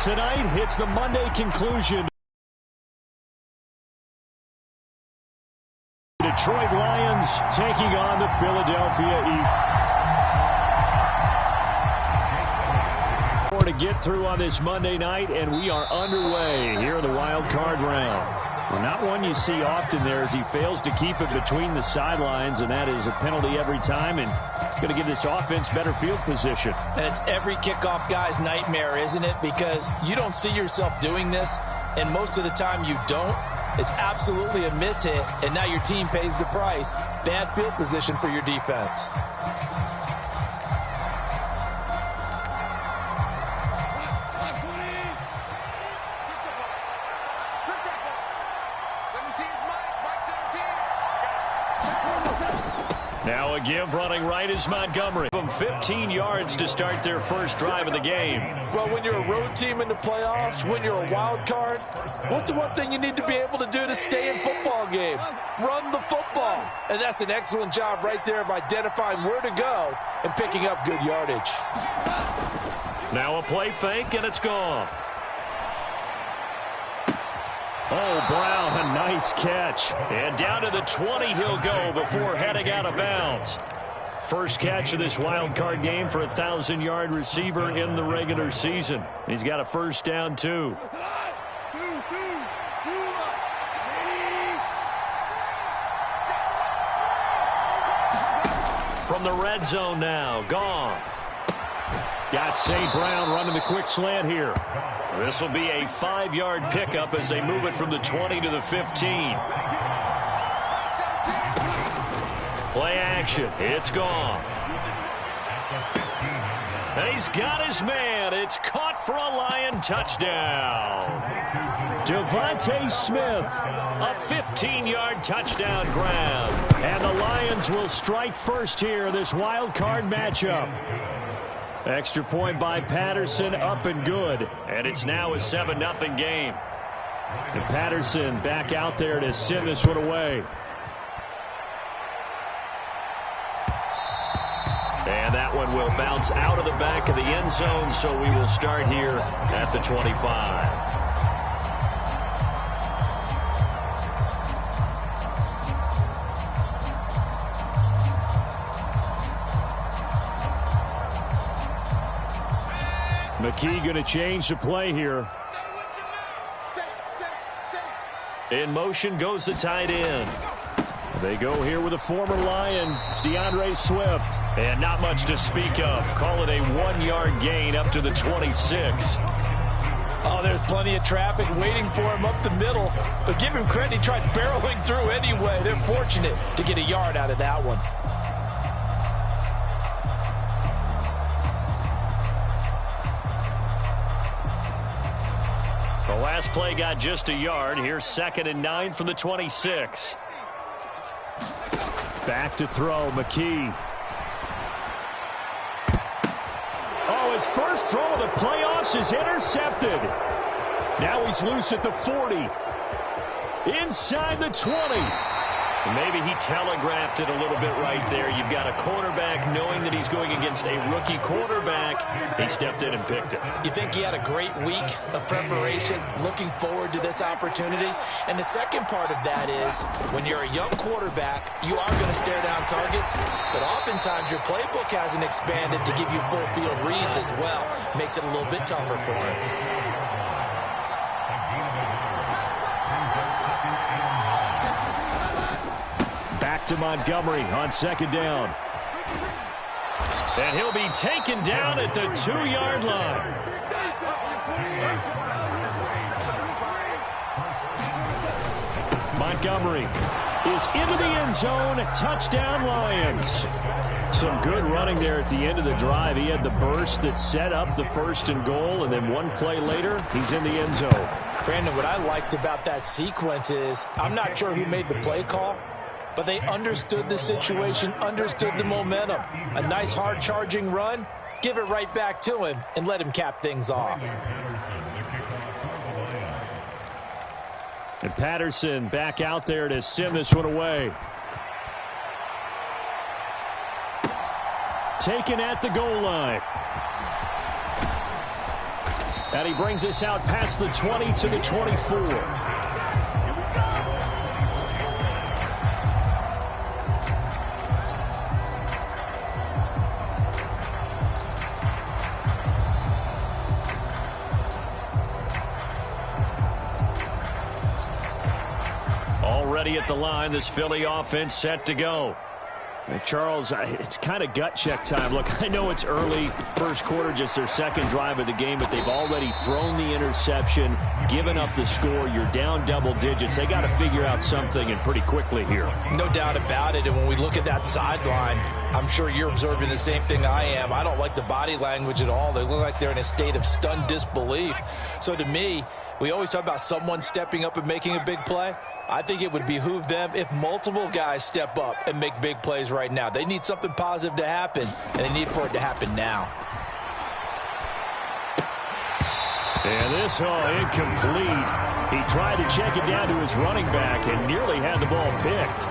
tonight, it's the Monday conclusion. Detroit Lions taking on the Philadelphia Eagles. More to get through on this Monday night, and we are underway here in the wild card round. Well, not one you see often there as he fails to keep it between the sidelines, and that is a penalty every time, and going to give this offense better field position. And it's every kickoff guy's nightmare, isn't it? Because you don't see yourself doing this, and most of the time you don't. It's absolutely a mishit, and now your team pays the price. Bad field position for your defense. Now a give running right is Montgomery. From 15 yards to start their first drive of the game. Well, when you're a road team in the playoffs, when you're a wild card, what's the one thing you need to be able to do to stay in football games? Run the football. And that's an excellent job right there of identifying where to go and picking up good yardage. Now a play fake, and it's gone. Oh, Brown, a nice catch. And down to the 20 he'll go before heading out of bounds. First catch of this wild card game for a 1,000-yard receiver in the regular season. He's got a first down, too. From the red zone now, Goff. Got St. Brown running the quick slant here. This will be a 5-yard pickup as they move it from the 20 to the 15. Play action. It's Goff. And he's got his man. It's caught for a Lion touchdown. Devontae Smith, a 15-yard touchdown grab. And the Lions will strike first here, this wild card matchup. Extra point by Patterson, up and good. And it's now a 7-0 game. And Patterson back out there to send this one away. And that one will bounce out of the back of the end zone, so we will start here at the 25. McKee going to change the play here. In motion goes the tight end. They go here with a former Lion. It's DeAndre Swift. And not much to speak of. Call it a 1-yard gain up to the 26. Oh, there's plenty of traffic waiting for him up the middle. But give him credit, he tried barreling through anyway. They're fortunate to get a yard out of that one. The last play got just a yard. Here's 2nd and 9 from the 26. Back to throw, McKee. Oh, his first throw of the playoffs is intercepted. Now he's loose at the 40. Inside the 20. Maybe he telegraphed it a little bit right there. You've got a quarterback knowing that he's going against a rookie quarterback. He stepped in and picked it. You think he had a great week of preparation, looking forward to this opportunity? And the second part of that is, when you're a young quarterback, you are going to stare down targets, but oftentimes your playbook hasn't expanded to give you full field reads as well. Makes it a little bit tougher for him. To Montgomery on 2nd down. And he'll be taken down at the 2-yard line. Montgomery is into the end zone. Touchdown, Lions. Some good running there at the end of the drive. He had the burst that set up the 1st and goal, and then one play later, he's in the end zone. Brandon, what I liked about that sequence is, I'm not sure who made the play call, but they understood the situation, understood the momentum. A nice hard-charging run, give it right back to him, and let him cap things off. And Patterson back out there to send this one away. Taken at the goal line. And he brings us out past the 20 to the 24. Already at the line, this Philly offense set to go. And Charles, it's kind of gut check time. Look, I know it's early, first quarter, just their second drive of the game, but they've already thrown the interception, given up the score. You're down double digits. They got to figure out something, and pretty quickly here. No doubt about it. And when we look at that sideline, I'm sure you're observing the same thing I am. I don't like the body language at all. They look like they're in a state of stunned disbelief. So to me, we always talk about someone stepping up and making a big play. I think it would behoove them if multiple guys step up and make big plays right now. They need something positive to happen, and they need for it to happen now. And this, incomplete. He tried to check it down to his running back and nearly had the ball picked.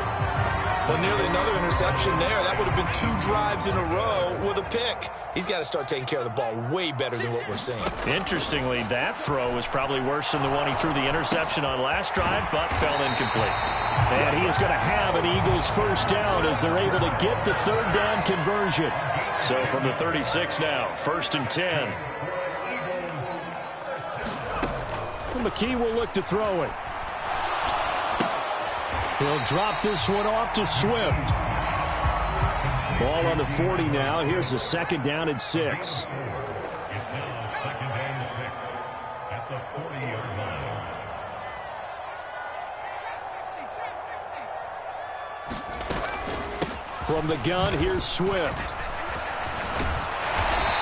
Well, nearly another interception there. That would have been 2 drives in a row with a pick. He's got to start taking care of the ball way better than what we're seeing. Interestingly, that throw was probably worse than the one he threw the interception on last drive, but fell incomplete. And he is going to have an Eagles first down as they're able to get the third down conversion. So from the 36 now, 1st and 10. Well, McKee will look to throw it. He'll drop this one off to Swift. Ball on the 40 now. Here's a 2nd down and 6. From the gun, here's Swift.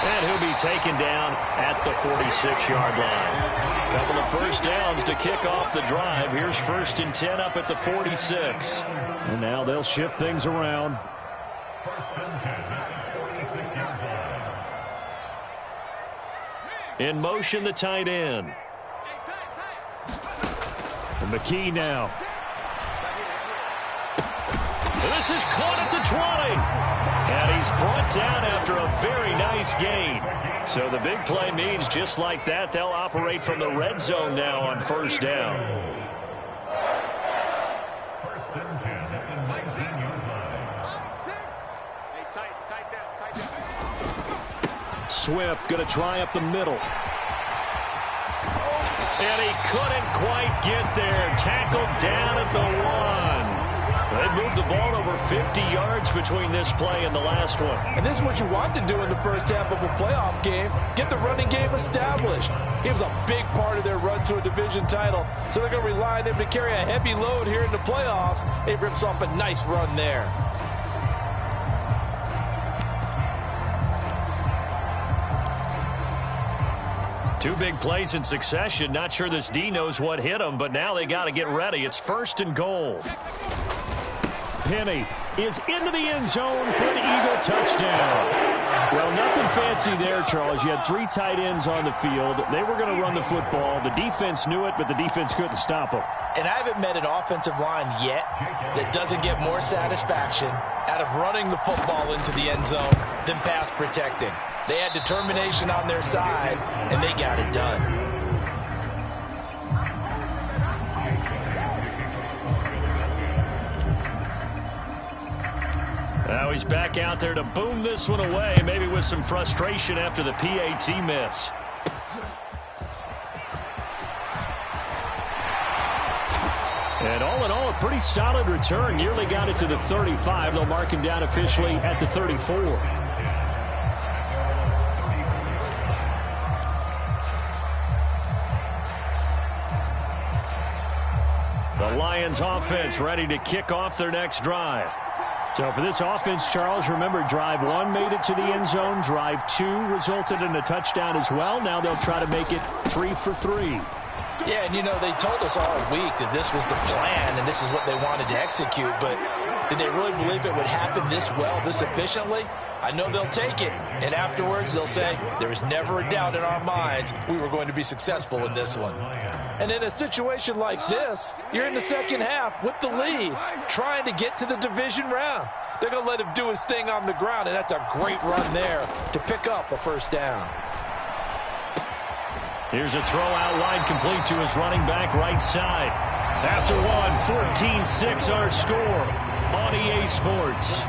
And he'll be taken down at the 46-yard line. Couple of first downs to kick off the drive. Here's 1st and 10 up at the 46. And now they'll shift things around. In motion, the tight end. And McKee now. This is caught at the 20. And he's brought down after a very nice gain. So the big play means just like that, they'll operate from the red zone now on 1st down. Swift going to try up the middle. And he couldn't quite get there. Tackled down at the 1. They moved the ball over 50 yards between this play and the last one. And this is what you want to do in the first half of a playoff game. Get the running game established. He was a big part of their run to a division title. So they're going to rely on him to carry a heavy load here in the playoffs. He rips off a nice run there. Two big plays in succession. Not sure this D knows what hit him, but now they got to get ready. It's 1st and goal. Penny is into the end zone for an Eagle touchdown. Well, nothing fancy there, Charles. You had 3 tight ends on the field. They were going to run the football. The defense knew it, but the defense couldn't stop them. And I haven't met an offensive line yet that doesn't get more satisfaction out of running the football into the end zone than pass protecting. They had determination on their side, and they got it done. Now he's back out there to boom this one away, maybe with some frustration after the PAT miss. And all in all, a pretty solid return. Nearly got it to the 35. They'll mark him down officially at the 34. The Lions offense ready to kick off their next drive. So for this offense, Charles, remember, drive 1 made it to the end zone. Drive 2 resulted in a touchdown as well. Now they'll try to make it 3 for 3. Yeah, and you know, they told us all week that this was the plan and this is what they wanted to execute, but did they really believe it would happen this well, this efficiently? I know they'll take it, and afterwards they'll say, there was never a doubt in our minds we were going to be successful in this one. And in a situation like this, you're in the second half with the lead, trying to get to the division round. They're going to let him do his thing on the ground, and that's a great run there to pick up a first down. Here's a throw out wide, complete to his running back right side. After one, 14-6 our score on EA Sports.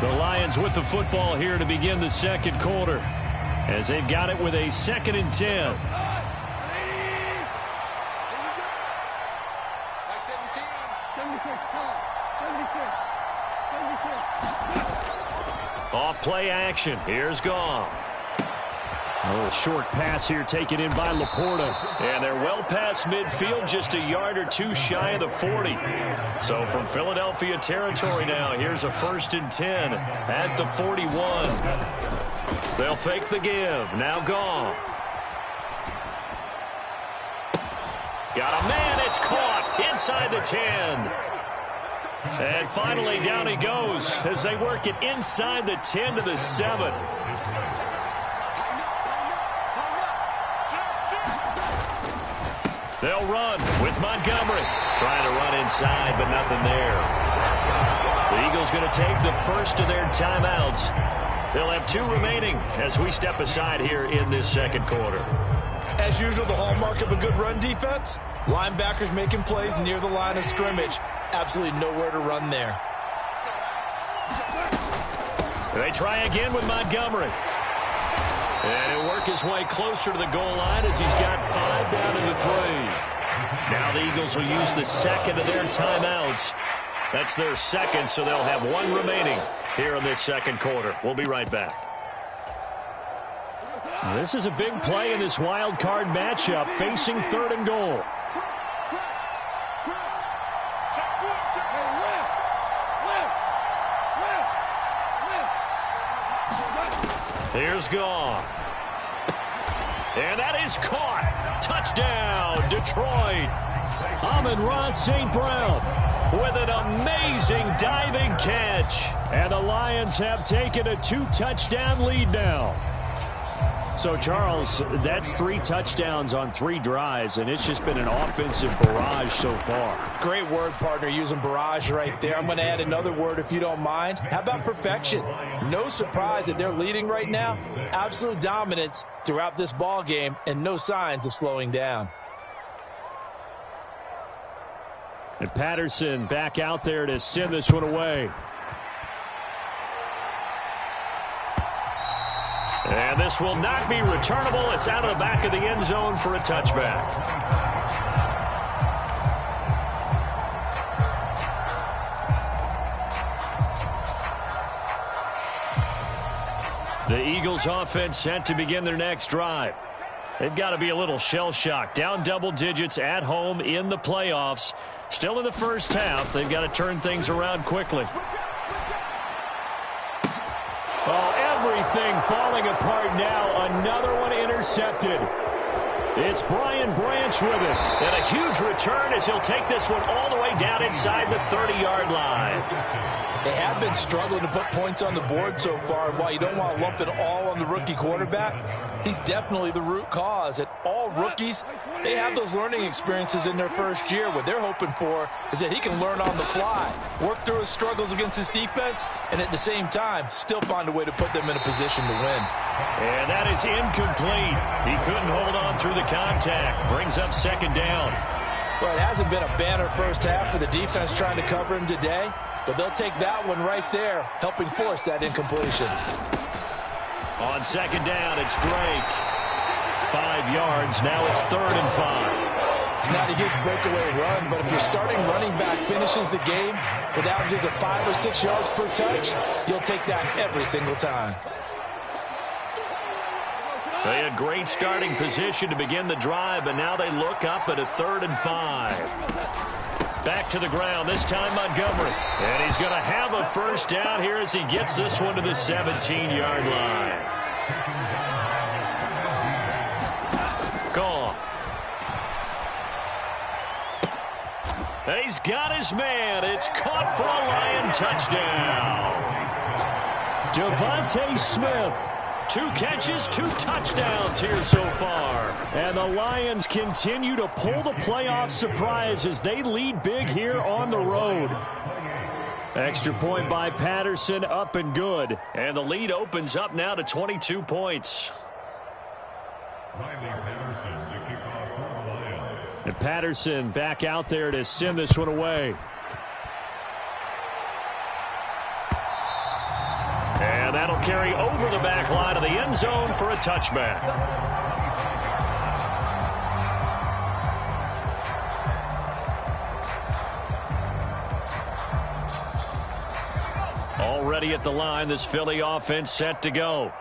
The Lions with the football here to begin the second quarter, as they've got it with a 2nd and 10. Off play action. Here's Goff. A little short pass here taken in by Laporta. And they're well past midfield, just a yard or two shy of the 40. So from Philadelphia territory now, here's a 1st and 10 at the 41. They'll fake the give. Now Goff. Got a man. It's caught inside the 10. And finally, down he goes as they work it inside the 10 to the 7. They'll run with Montgomery. Trying to run inside, but nothing there. The Eagles going to take the first of their timeouts. They'll have 2 remaining as we step aside here in this second quarter. As usual, the hallmark of a good run defense, linebackers making plays near the line of scrimmage. Absolutely nowhere to run there. They try again with Montgomery. And he'll work his way closer to the goal line as he's got 5 down to the 3. Now the Eagles will use the second of their timeouts. That's their second, so they'll have 1 remaining here in this second quarter. We'll be right back. This is a big play in this wild card matchup, facing 3rd and goal. Here's Goff. And that is caught. Touchdown, Detroit. Amon-Ra St. Brown with an amazing diving catch. And the Lions have taken a 2-touchdown lead now. So, Charles, that's 3 touchdowns on 3 drives, and it's just been an offensive barrage so far. Great word, partner, using barrage right there. I'm going to add another word if you don't mind. How about perfection? No surprise that they're leading right now. Absolute dominance throughout this ball game, and no signs of slowing down. And Patterson back out there to send this one away. And this will not be returnable. It's out of the back of the end zone for a touchback. The Eagles offense set to begin their next drive. They've got to be a little shell-shocked. Down double digits at home in the playoffs. Still in the first half. They've got to turn things around quickly. Oh, everything falling apart now. Another one intercepted. It's Brian Branch with it. And a huge return as he'll take this one all the way down inside the 30-yard line. They have been struggling to put points on the board so far. While you don't want to lump it all on the rookie quarterback, he's definitely the root cause. And all rookies, they have those learning experiences in their first year. What they're hoping for is that he can learn on the fly, work through his struggles against his defense, and at the same time, still find a way to put them in a position to win. And that is incomplete. He couldn't hold on through the contact. Brings up 2nd down. Well, it hasn't been a banner first half for the defense trying to cover him today, but they'll take that one right there, helping force that incompletion. On 2nd down, it's Drake. 5 yards. Now it's 3rd and 5. It's not a huge breakaway run, but if your starting running back finishes the game with averages of 5 or 6 yards per touch, you'll take that every single time. They had great starting position to begin the drive, but now they look up at a 3rd and 5. Back to the ground, this time Montgomery. And he's going to have a first down here as he gets this one to the 17-yard line. Gone. And he's got his man. It's caught for a Lion touchdown. Devontae Smith. 2 catches, 2 touchdowns here so far. And the Lions continue to pull the playoff surprise as they lead big here on the road. Extra point by Patterson, up and good. And the lead opens up now to 22 points. And Patterson back out there to send this one away. And that'll carry over the back line of the end zone for a touchback. Already at the line, this Philly offense set to go.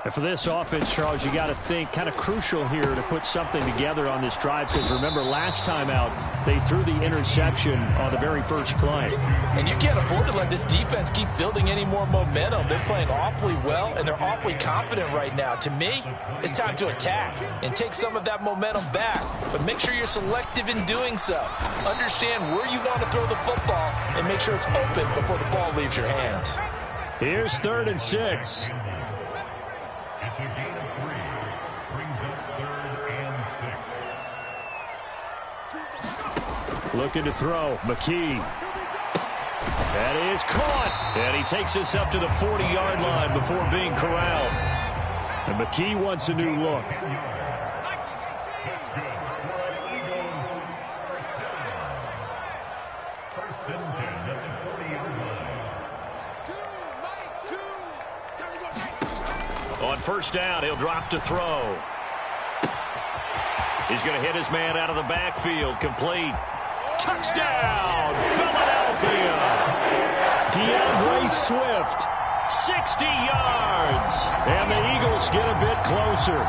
And for this offense, Charles, you got to think kind of crucial here to put something together on this drive, because remember last time out they threw the interception on the very first play. And you can't afford to let this defense keep building any more momentum. They're playing awfully well, and they're awfully confident right now. To me, it's time to attack and take some of that momentum back. But make sure you're selective in doing so. Understand where you want to throw the football and make sure it's open before the ball leaves your hands. Here's 3rd and 6. It's a gain of 3. Brings up 3rd and 6. Looking to throw. McKee. That is caught. And he takes this up to the 40-yard line before being corralled. And McKee wants a new look. First and 10 at the 40-yard line. On first down, he'll drop to throw. He's going to hit his man out of the backfield. Complete. Touchdown, Philadelphia. DeAndre Swift, 60 yards. And the Eagles get a bit closer.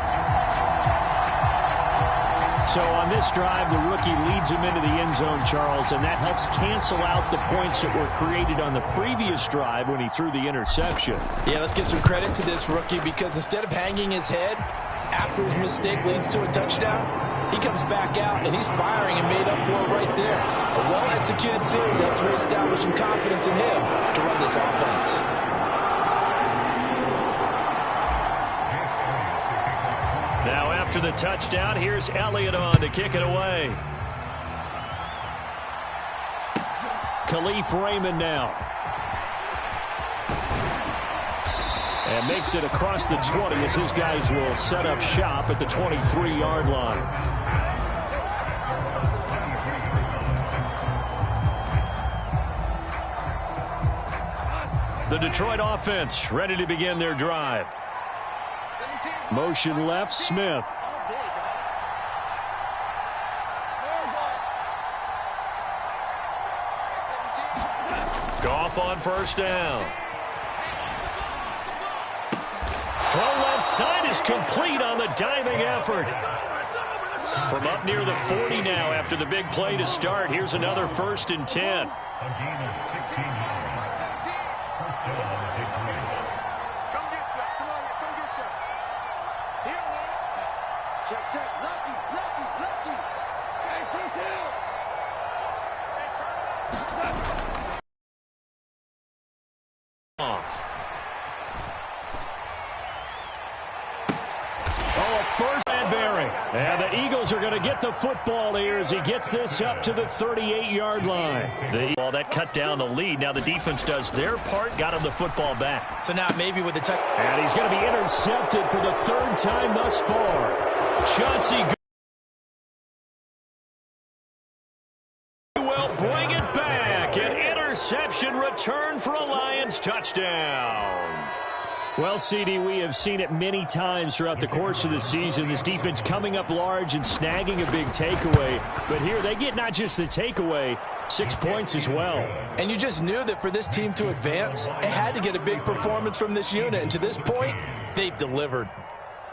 So on this drive, the rookie leads him into the end zone, Charles, and that helps cancel out the points that were created on the previous drive when he threw the interception. Yeah, let's give some credit to this rookie, because instead of hanging his head after his mistake leads to a touchdown, he comes back out and he's firing and made up for it right there. A well-executed series helps reestablish some confidence in him to run this offense. Now after the touchdown, here's Elliott on to kick it away. Khalif Raymond now. And makes it across the 20 as his guys will set up shop at the 23-yard line. The Detroit offense ready to begin their drive. Motion left, Smith. Goff on first down. Throw left side is complete on the diving effort. From up near the 40 now after the big play to start. Here's another 1st and 10. A gain of 16 yards. First down, Detroit. Come get some. Come on, come get some. Here, check, check. Lucky, lucky, lucky. Hey, quick hill. Hey, turn it Off. Oh, a first Bradbury. And the Eagles are going to get the football here as he gets this up to the 38-yard line. Well, that cut down the lead. Now the defense does their part, got him the football back. So now maybe with the touch. And he's going to be intercepted for the 3rd time thus far. Chauncey will bring it back. An interception return for a Lions touchdown. Well, CD, we have seen it many times throughout the course of the season. This defense coming up large and snagging a big takeaway. But here they get not just the takeaway, 6 points as well. And you just knew that for this team to advance, it had to get a big performance from this unit. And to this point, they've delivered.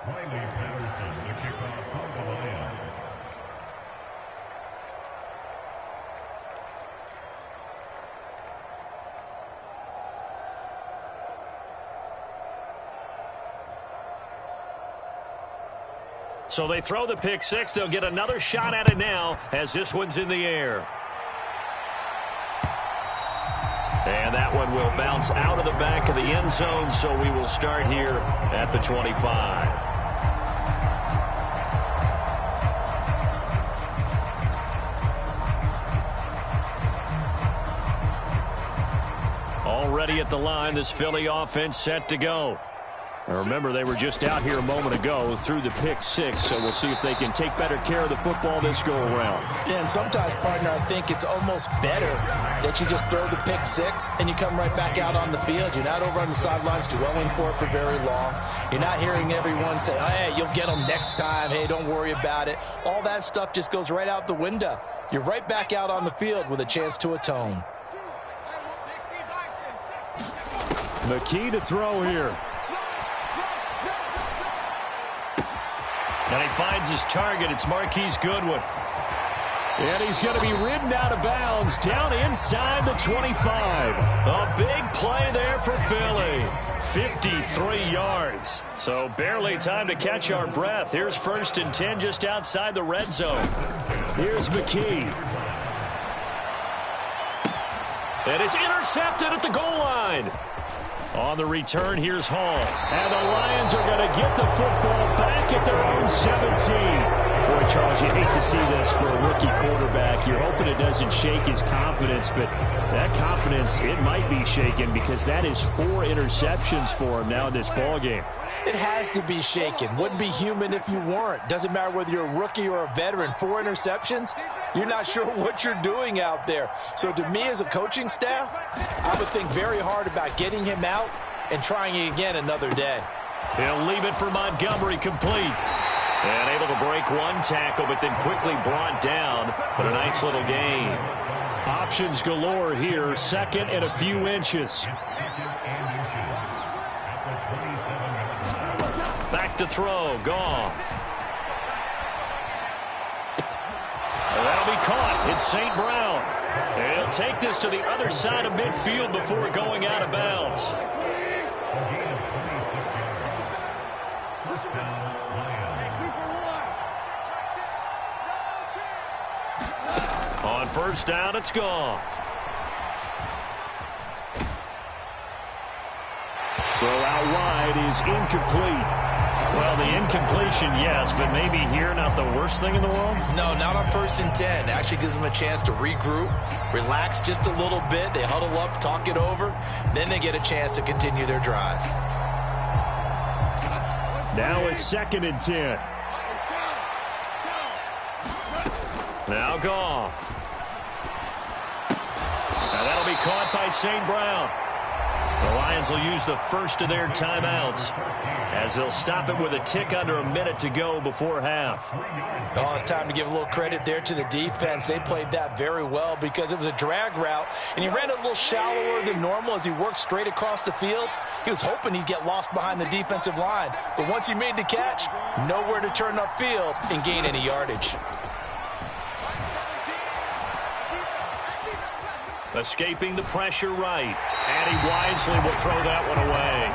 Riley Patterson, the kickoff for the Lions. So they throw the pick six. They'll get another shot at it now as this one's in the air. And that one will bounce out of the back of the end zone, so we will start here at the 25. Already at the line, this Philly offense set to go. Now remember, they were just out here a moment ago through the pick six, so we'll see if they can take better care of the football this go-around. Yeah, and sometimes, partner, I think it's almost better that you just throw the pick six and you come right back out on the field. You're not over on the sidelines dwelling for it for very long. You're not hearing everyone say, oh, hey, you'll get them next time. Hey, don't worry about it. All that stuff just goes right out the window. You're right back out on the field with a chance to atone. McKee to throw here. And he finds his target. It's Marquise Goodwin. And he's going to be ridden out of bounds down inside the 25. A big play there for Philly. 53 yards. So barely time to catch our breath. Here's 1st and 10 just outside the red zone. Here's McKee. And it's intercepted at the goal line. On the return, here's Hall. And the Lions are going to get the football back at their own 17. Boy, Charles, you hate to see this for a rookie quarterback. You're hoping it doesn't shake his confidence, but that confidence, it might be shaken because that is 4 interceptions for him now in this ballgame. It has to be shaken. Wouldn't be human if you weren't. Doesn't matter whether you're a rookie or a veteran. 4 interceptions, you're not sure what you're doing out there. So to me as a coaching staff, I would think very hard about getting him out and trying it again another day. He'll leave it for Montgomery complete. And able to break one tackle, but then quickly brought down. But a nice little gain. Options galore here. 2nd and a few inches. Back to throw. Goff. That'll be caught. It's St. Brown. He'll take this to the other side of midfield before going out of bounds. On 1st down, it's Goff. Throw out wide is incomplete. Well, the incompletion, yes, but maybe here not the worst thing in the world? No, not on 1st and 10. Actually gives them a chance to regroup, relax just a little bit. They huddle up, talk it over. Then they get a chance to continue their drive. Now it's 2nd and 10. Now Goff. And that'll be caught by St. Brown. The Lions will use the first of their timeouts as they'll stop it with a tick under a minute to go before half. Oh, it's time to give a little credit there to the defense. They played that very well because it was a drag route, and he ran it a little shallower than normal as he worked straight across the field. He was hoping he'd get lost behind the defensive line. But once he made the catch, nowhere to turn upfield and gain any yardage. Escaping the pressure right. And he wisely will throw that one away.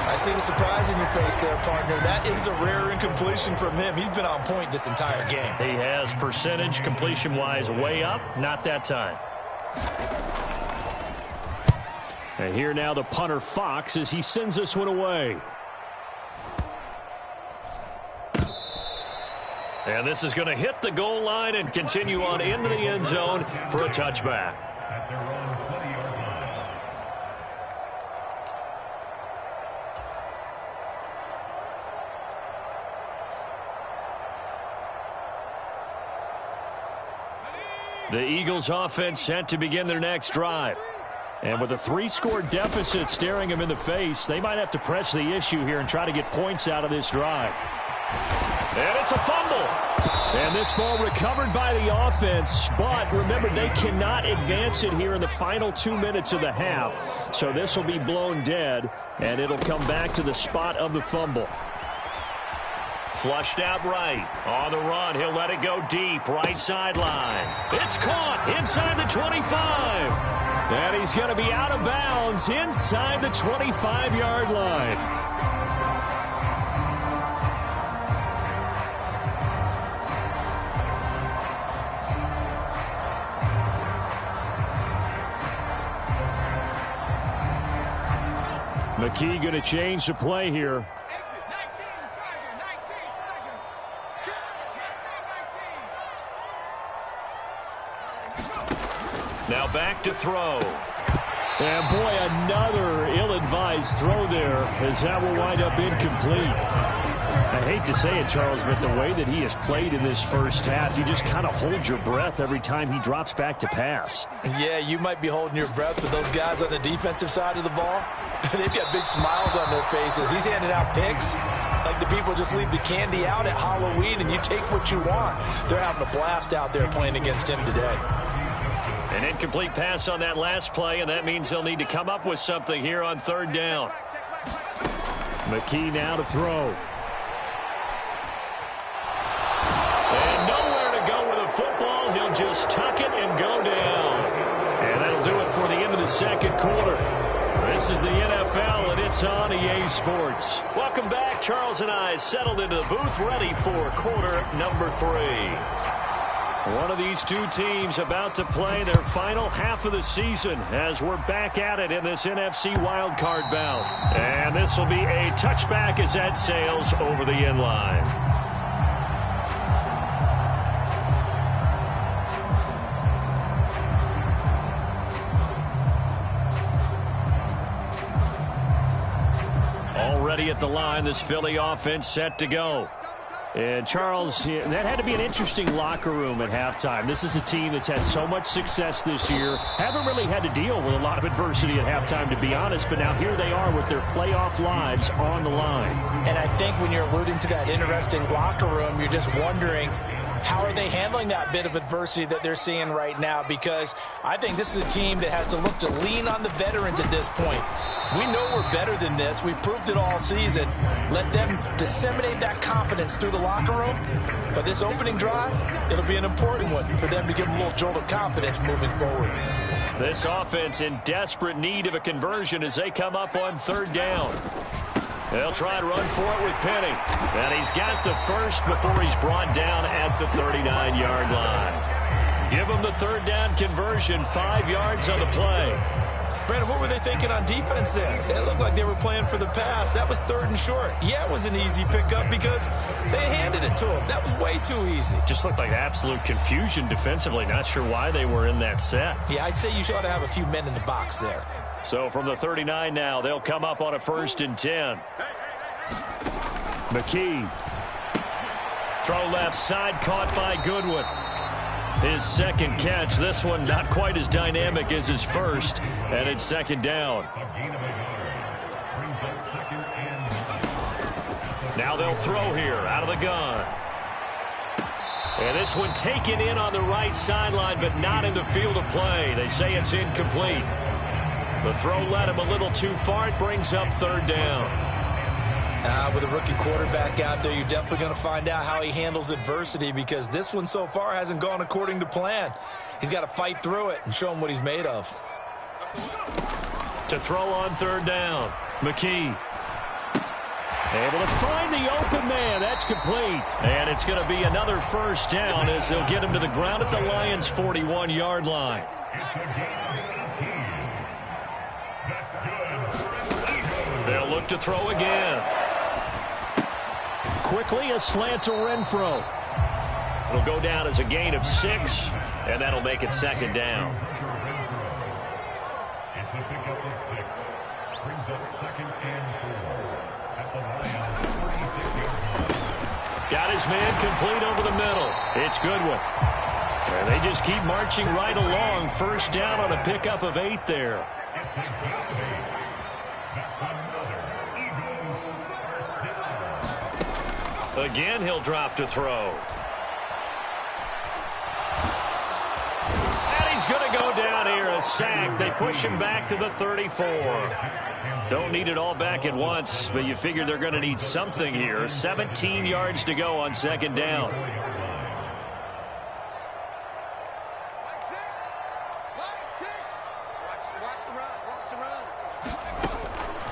I see the surprise in your face there, partner. That is a rare incompletion from him. He's been on point this entire game. He has percentage completion-wise way up. Not that time. And here now the punter Fox as he sends this one away. And this is going to hit the goal line and continue on into the end zone for a touchback. The Eagles offense set to begin their next drive. And with a 3-score deficit staring them in the face, they might have to press the issue here and try to get points out of this drive. And it's a fumble. And this ball recovered by the offense, but remember, they cannot advance it here in the final 2 minutes of the half. So this will be blown dead, and it'll come back to the spot of the fumble. Flushed out right. On the run, he'll let it go deep. Right sideline. It's caught inside the 25. And he's going to be out of bounds inside the 25-yard line. McKee going to change the play here. Now back to throw. And boy, another ill-advised throw there as that will wind up incomplete. I hate to say it, Charles, but the way that he has played in this first half, you just kind of hold your breath every time he drops back to pass. Yeah, you might be holding your breath, but those guys on the defensive side of the ball, they've got big smiles on their faces. He's handing out picks like the people just leave the candy out at Halloween and you take what you want. They're having a blast out there playing against him today. An incomplete pass on that last play, and that means they'll need to come up with something here on third down. McKee now to throw. And nowhere to go with a football. He'll just tuck it and go down. And that'll do it for the end of the second quarter. This is the NFL, and it's on EA Sports. Welcome back. Charles and I settled into the booth, ready for quarter number 3. One of these two teams about to play their final half of the season as we're back at it in this NFC wildcard bout. And this will be a touchback as that sails over the end line. Already at the line, this Philly offense set to go. And, Charles, that had to be an interesting locker room at halftime. This is a team that's had so much success this year. Haven't really had to deal with a lot of adversity at halftime, to be honest. But now here they are with their playoff lives on the line. And I think when you're alluding to that interesting locker room, you're just wondering, how are they handling that bit of adversity that they're seeing right now? Because I think this is a team that has to look to lean on the veterans at this point. We know we're better than this. We've proved it all season. Let them disseminate that confidence through the locker room. But this opening drive, it'll be an important one for them to give them a little jolt of confidence moving forward. This offense in desperate need of a conversion as they come up on third down. They'll try and run for it with Penny. And he's got the first before he's brought down at the 39-yard line. Give him the third down conversion, 5 yards on the play. Brandon, what were they thinking on defense there? It looked like they were playing for the pass. That was third and short. Yeah, it was an easy pickup because they handed it to him. That was way too easy. Just looked like absolute confusion defensively. Not sure why they were in that set. Yeah, I'd say you ought to have a few men in the box there. So from the 39 now, they'll come up on a 1st and 10. McKee. Throw left side, caught by Goodwin. His second catch. This one not quite as dynamic as his first. And it's second down. Now they'll throw here out of the gun. And this one taken in on the right sideline, but not in the field of play. They say it's incomplete. The throw led him a little too far. It brings up third down. With a rookie quarterback out there, you're definitely going to find out how he handles adversity because this one so far hasn't gone according to plan. He's got to fight through it and show him what he's made of. To throw on third down, McKee. Able to find the open man. That's complete. And it's going to be another first down as they'll get him to the ground at the Lions' 41-yard line. They'll look to throw again. Quickly, a slant to Renfro. It'll go down as a gain of 6, and that'll make it second down. It's a pickup of 6. Brings up 2nd and 4 at the Lions' 46-yard line. Got his man complete over the middle. It's Goodwin. And they just keep marching right along. First down on a pickup of 8 there. It's a gain of 8. That's another Eagles first down. Again, he'll drop to throw. And he's going to go down here, a sack. They push him back to the 34. Don't need it all back at once, but you figure they're going to need something here. 17 yards to go on second down.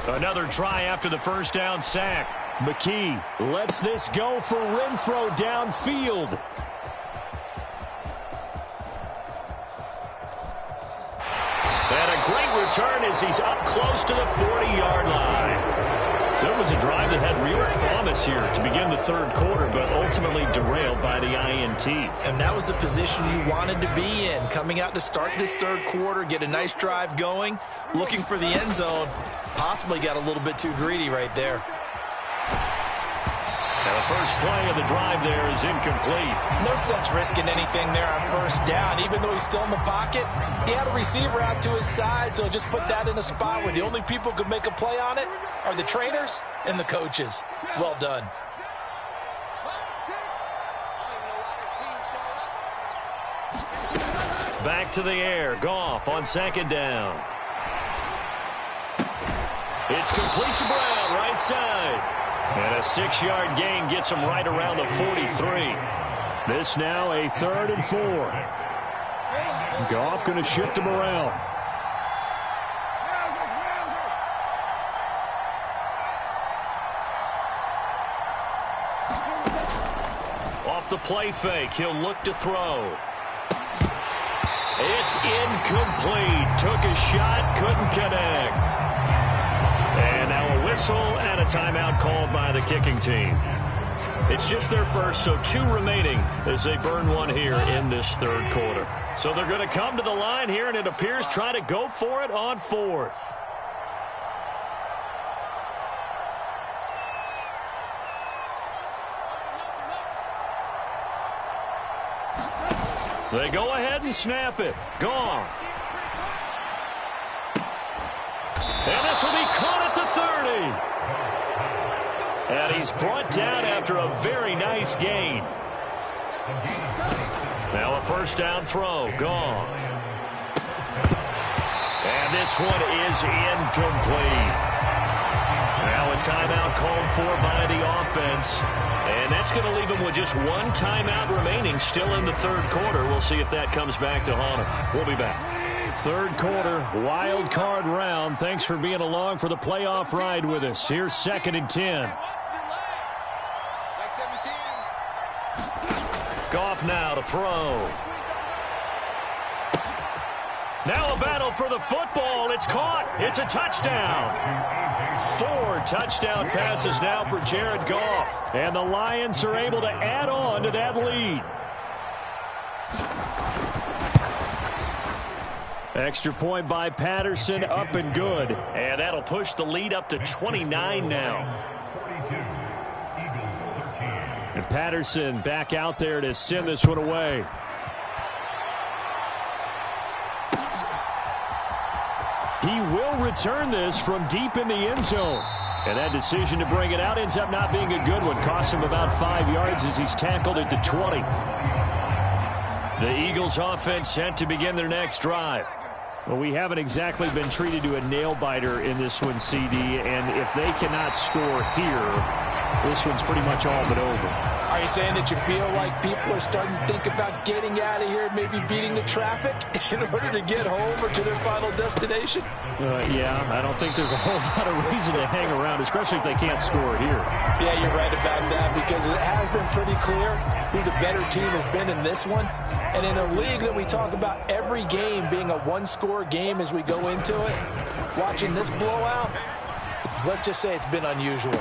Another try after the first down sack. McKee lets this go for Renfro downfield. And a great return as he's up close to the 40-yard line. So it was a drive that had real promise here to begin the third quarter, but ultimately derailed by the INT. And that was the position you wanted to be in, coming out to start this third quarter, get a nice drive going, looking for the end zone. Possibly got a little bit too greedy right there. And the first play of the drive there is incomplete. No sense risking anything there on first down. Even though he's still in the pocket, he had a receiver out to his side, so just put that in a spot where the only people who could make a play on it are the trainers and the coaches. Well done. Back to the air. Goff on second down. It's complete to Brown, right side. And a 6-yard gain gets him right around the 43. This now a 3rd and 4. Goff going to shift him around. Off the play fake, he'll look to throw. It's incomplete. Took a shot, couldn't connect. And now a whistle and a timeout called by the kicking team. It's just their first, so 2 remaining as they burn one here in this third quarter. So they're going to come to the line here, and it appears try to go for it on 4th. They go ahead and snap it. Goff. And this will be caught at the 30. And he's brought down after a very nice gain. Now a first down throw. Goff. And this one is incomplete. Now a timeout called for by the offense. And that's going to leave him with just 1 timeout remaining still in the third quarter. We'll see if that comes back to haunt him. We'll be back. Third quarter, wild card round. Thanks for being along for the playoff ride with us. Here's 2nd and 10. Goff now to throw. Now a battle for the football. It's caught. It's a touchdown. 4 touchdown passes now for Jared Goff. And the Lions are able to add on to that lead. Extra point by Patterson, up and good. And that'll push the lead up to 29 now. And Patterson back out there to send this one away. He will return this from deep in the end zone. And that decision to bring it out ends up not being a good one. Costs him about 5 yards as he's tackled at the 20. The Eagles offense set to begin their next drive. Well, we haven't exactly been treated to a nail-biter in this one, CD, and if they cannot score here, this one's pretty much all but over. Are you saying that you feel like people are starting to think about getting out of here, maybe beating the traffic in order to get home or to their final destination? Yeah, I don't think there's a whole lot of reason to hang around, especially if they can't score here. Yeah, you're right about that, because it has been pretty clear who the better team has been in this one. And in a league that we talk about every game being a one-score game as we go into it, watching this blowout, let's just say it's been unusual.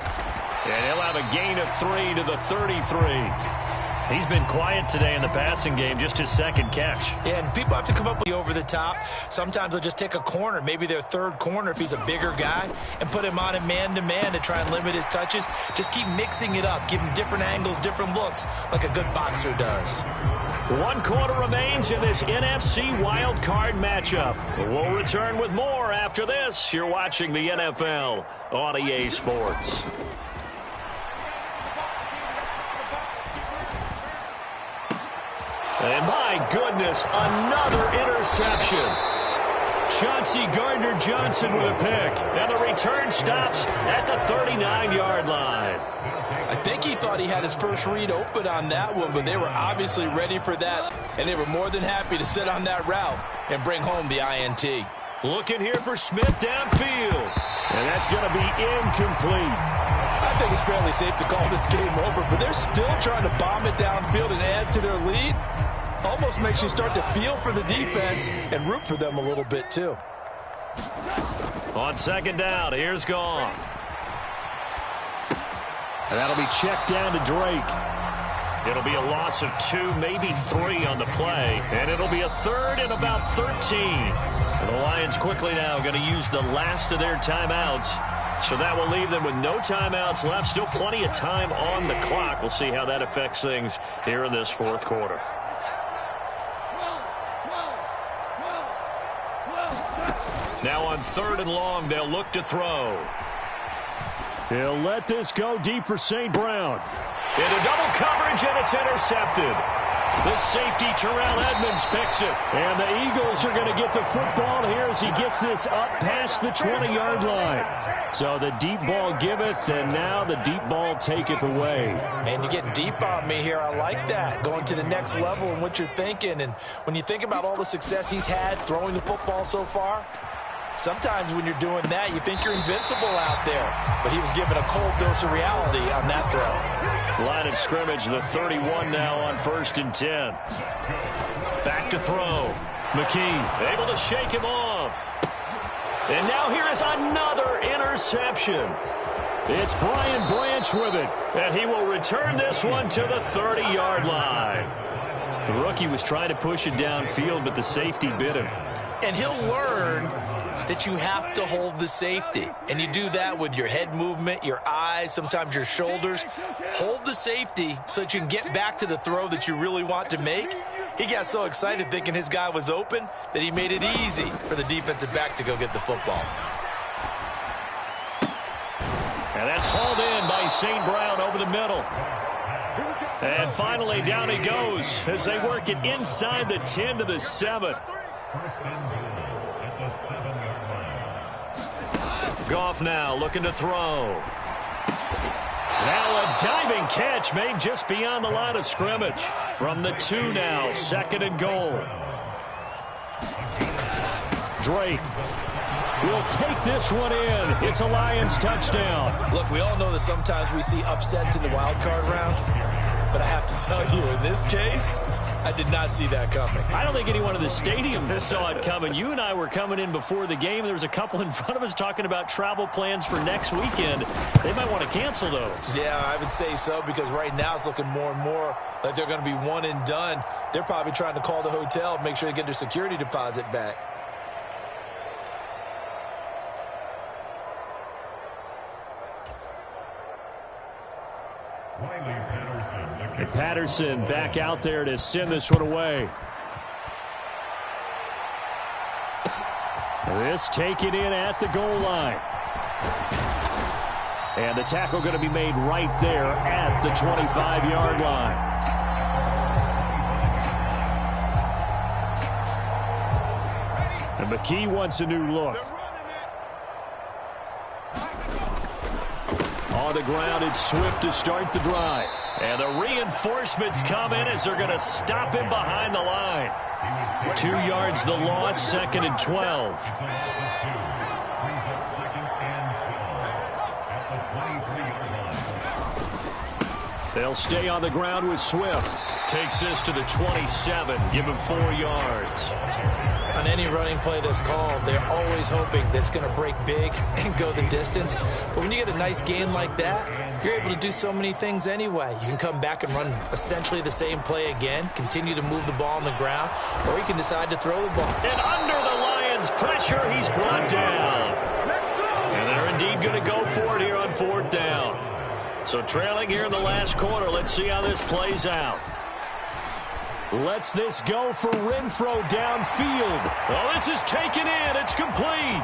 And he'll have a gain of 3 to the 33. He's been quiet today in the passing game, just his 2nd catch. Yeah, and people have to come up with the over the top. Sometimes they'll just take a corner, maybe their 3rd corner if he's a bigger guy, and put him on a man-to-man to try and limit his touches. Just keep mixing it up, give him different angles, different looks, like a good boxer does. 1 quarter remains in this NFC wild card matchup. We'll return with more after this. You're watching the NFL on EA Sports. And my goodness, another interception. Chauncey Gardner-Johnson with a pick. And the return stops at the 39-yard line. I think he thought he had his first read open on that one, but they were obviously ready for that, and they were more than happy to sit on that route and bring home the INT. Looking here for Smith downfield. And that's going to be incomplete. I think it's fairly safe to call this game over, but they're still trying to bomb it downfield and add to their lead. Almost makes you start to feel for the defense and root for them a little bit too. On 2nd down, here's Goff. And that'll be checked down to Drake. It'll be a loss of 2, maybe 3 on the play. And it'll be a third and about 13. And the Lions quickly now going to use the last of their timeouts. So that will leave them with no timeouts left. Still plenty of time on the clock. We'll see how that affects things here in this fourth quarter. Now on 3rd and long, they'll look to throw. He'll let this go deep for St. Brown. Into double coverage, and it's intercepted. The safety, Terrell Edmonds, picks it. And the Eagles are going to get the football here as he gets this up past the 20-yard line. So the deep ball giveth, and now the deep ball taketh away. Man, you're getting deep on me here. I like that, going to the next level and what you're thinking. And when you think about all the success he's had throwing the football so far, sometimes when you're doing that, you think you're invincible out there. But he was given a cold dose of reality on that throw. Line of scrimmage, the 31 now on 1st and 10. Back to throw. McKee able to shake him off. And now here is another interception. It's Brian Branch with it. And he will return this one to the 30-yard line. The rookie was trying to push it downfield, but the safety bit him. And he'll learn that you have to hold the safety. And you do that with your head movement, your eyes, sometimes your shoulders. Hold the safety so that you can get back to the throw that you really want to make. He got so excited thinking his guy was open that he made it easy for the defensive back to go get the football. And that's hauled in by St. Brown over the middle. And finally down he goes as they work it inside the 10 to the 7. Goff now looking to throw. Now a diving catch made just beyond the line of scrimmage. From the 2 now, 2nd and goal. Drake will take this one in. It's a Lions touchdown. Look, we all know that sometimes we see upsets in the wild card round. But I have to tell you, in this case, I did not see that coming. I don't think anyone in the stadium saw it coming. You and I were coming in before the game. There was a couple in front of us talking about travel plans for next weekend. They might want to cancel those. Yeah, I would say so, because right now it's looking more and more like they're going to be one and done. They're probably trying to call the hotel and make sure they get their security deposit back. And Patterson back out there to send this one away. This taken in at the goal line. And the tackle going to be made right there at the 25-yard line. And McKee wants a new look. On the ground, it's Swift to start the drive. And the reinforcements come in as they're going to stop him behind the line. 2 yards the loss, 2nd and 12. They'll stay on the ground with Swift. Takes this to the 27. Give him 4 yards. On any running play that's called, they're always hoping that it's going to break big and go the distance. But when you get a nice game like that, you're able to do so many things anyway. You can come back and run essentially the same play again, continue to move the ball on the ground, or you can decide to throw the ball. And under the Lions' pressure, he's brought down. And they're indeed going to go for it here on 4th down. So trailing here in the last quarter, let's see how this plays out. Lets this go for Renfrow downfield. Oh, this is taken in. It's complete.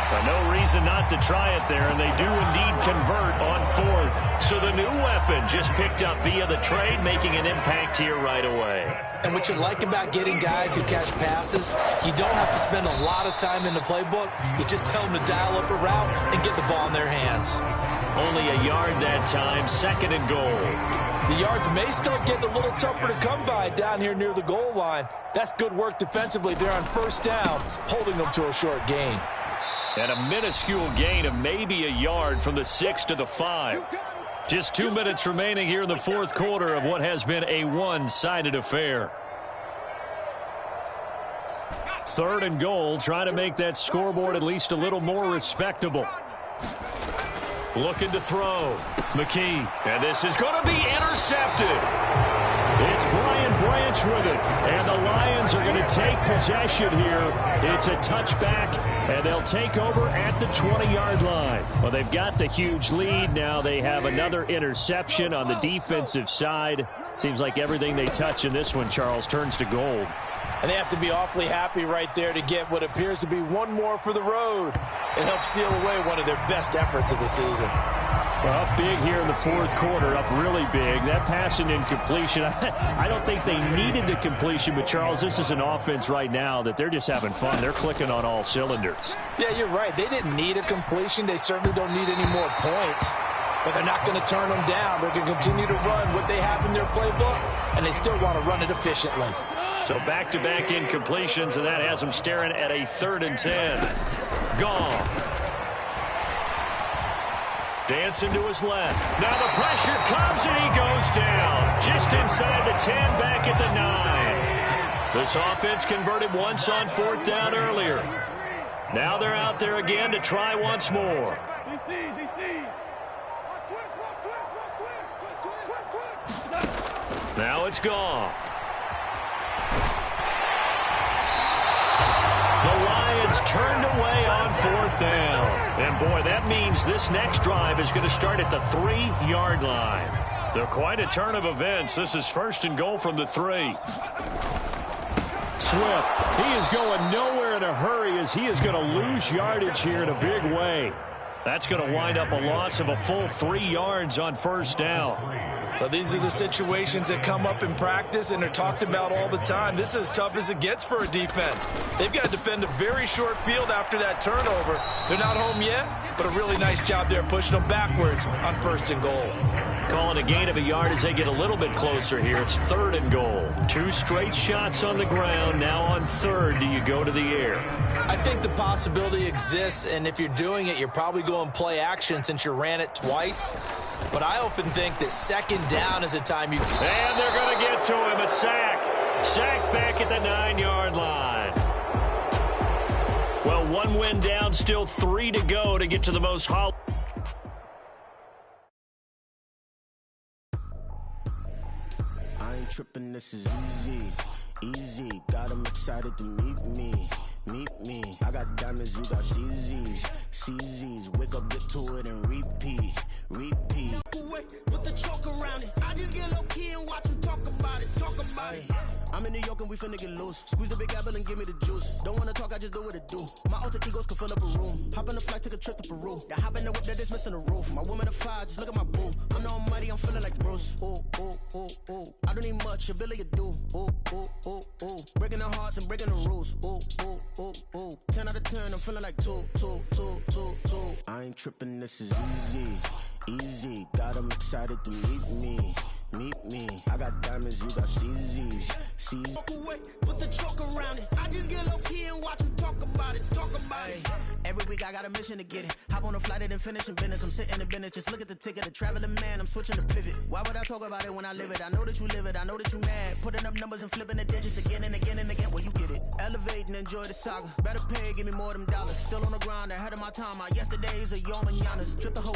But no reason not to try it there, and they do indeed convert on 4th. So the new weapon just picked up via the trade, making an impact here right away. And what you like about getting guys who catch passes, you don't have to spend a lot of time in the playbook. You just tell them to dial up a route and get the ball in their hands. Only a yard that time, 2nd and goal. The yards may start getting a little tougher to come by down here near the goal line. That's good work defensively there on 1st down, holding them to a short gain. And a minuscule gain of maybe a yard from the 6 to the 5. Just 2 minutes remaining here in the 4th quarter of what has been a one-sided affair. 3rd and goal, trying to make that scoreboard at least a little more respectable. Looking to throw. McKee. And this is going to be intercepted. It's Brian Branch with it. And the Lions are going to take possession here. It's a touchback, and they'll take over at the 20-yard line. Well, they've got the huge lead. Now they have another interception on the defensive side. Seems like everything they touch in this one, Charles, turns to gold. And they have to be awfully happy right there to get what appears to be one more for the road. It helps seal away one of their best efforts of the season. Well, up big here in the fourth quarter, up really big. That pass and incompletion, I don't think they needed the completion, but Charles, this is an offense right now that they're just having fun. They're clicking on all cylinders. Yeah, you're right. They didn't need a completion. They certainly don't need any more points. But they're not going to turn them down. They're going to continue to run what they have in their playbook, and they still want to run it efficiently. So back-to-back incompletions, and that has them staring at a 3rd and 10. Goff. Dancing to his left. Now the pressure comes, and he goes down. Just inside the 10, back at the 9. This offense converted once on 4th down earlier. Now they're out there again to try once more. Now it's Goff. The Lions turned away on 4th down. And, boy, that means this next drive is going to start at the 3-yard line. So quite a turn of events. This is 1st and goal from the 3. Swift, he is going nowhere in a hurry as he is going to lose yardage here in a big way. That's going to wind up a loss of a full 3 yards on 1st down. Well, these are the situations that come up in practice and are talked about all the time. This is as tough as it gets for a defense. They've got to defend a very short field after that turnover. They're not home yet, but a really nice job there pushing them backwards on 1st and goal. Calling a gain of a yard as they get a little bit closer here. It's 3rd and goal. 2 straight shots on the ground. Now on 3rd, do you go to the air? I think the possibility exists, and if you're doing it, you're probably going play action since you ran it twice. But I often think that 2nd down is a time you... And they're going to get to him. A sack. Sacked back at the 9-yard line. Well, 1 win down, still 3 to go to get to the most hollow. I ain't tripping, this is easy, easy. Got them excited to meet me. I got diamonds, you got CZs. Wake up, get to it, and repeat. Put the chalk around it. I just get low key and watch them talk about it. I'm in New York and we finna get loose. Squeeze the big apple and give me the juice. Don't wanna talk, I just do what it do. My alter egos can fill up a room. Hop on the flight, take a trip to Peru. That hop in the whip, that is missing the roof. My woman a 5, just look at my boo. I'm the almighty, I'm feeling like Bruce. Ooh. I don't need much, ability to do. Ooh. Breaking the hearts and breaking the rules. Ooh. 10 out of 10, I'm feeling like 2. I ain't tripping, this is easy. Got them excited to meet me. I got diamonds, you got CZs. Walk away, put the chalk around it. I just get low key and watch them talk about it. Every week I got a mission to get it. Hop on a flight and then finish in business. I'm sitting in business, just look at the ticket. A traveling man, I'm switching to pivot. Why would I talk about it when I live it? I know that you live it, I know that you mad. Putting up numbers and flipping the digits again and again and again. Well, you get it. Elevate and enjoy the saga. Better pay, give me more of them dollars. Still on the grind, ahead of my time. My yesterdays are your mananas. Trip the whole